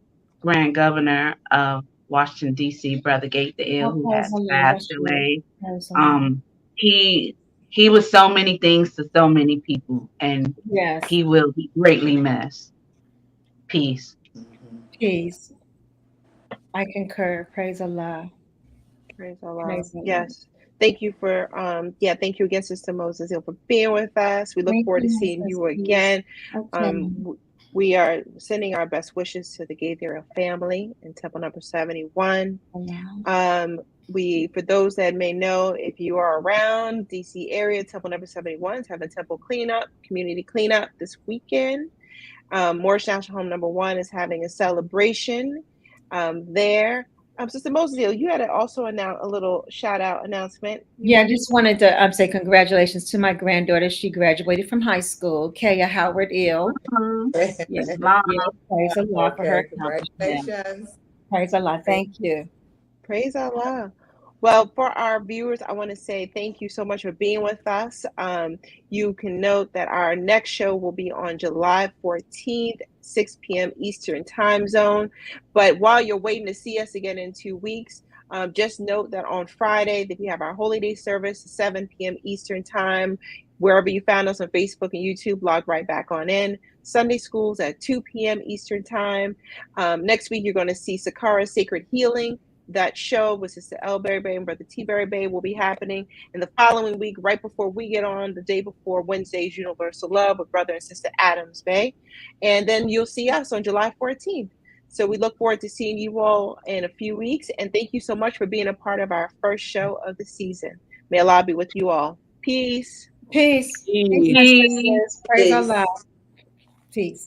grand governor of Washington D.C., Brother Gate the Ill, Oh, who praise has Allah. passed That's true. away. Praise Allah. He he was so many things to so many people, and Yes. he will be greatly missed. Peace. Mhm. Peace. I concur. Praise Allah. Praise Allah. Praise Allah. Yes. Thank you for thank you again, Sister Moses Hill, for being with us. We look Thank forward to you, seeing Mrs. you again. Okay. We are sending our best wishes to the Gaither family in Temple number 71. For those that may know, if you are around DC area, Temple number 71 is having temple cleanup, community cleanup this weekend. Moorish National Home number 1 is having a celebration there. Sister Moses, you had to also announce a little shout out announcement. Yeah, I just wanted to say congratulations to my granddaughter. She graduated from high school, Kaya Howard Ill. Yeah, yeah, praise the Lord for her Okay, accomplishment. congratulations. Praise the Lord. Thank you. Praise Allah. Well, for our viewers, I want to say thank you so much for being with us. You can note that our next show will be on July 14th, 6 p.m. Eastern time zone. But while you're waiting to see us again in 2 weeks, just note that on Friday that we have our Holy Day service, 7 p.m. Eastern time. Wherever you found us on Facebook and YouTube, log right back on in. Sunday schools at 2 p.m. Eastern time. Next week, you're going to see Sakara Sacred Healing. That show with Sister L. Berry Bay and Brother T. Berry Bay will be happening. And the following week, right before we get on, the day before Wednesday's Universal Love with Brother and Sister Adams Bay. And then you'll see us on July 14th. So we look forward to seeing you all in a few weeks. And thank you so much for being a part of our first show of the season. May Allah be with you all. Peace. Peace. Peace, my Peace. sisters. Praise Peace. Allah. Peace.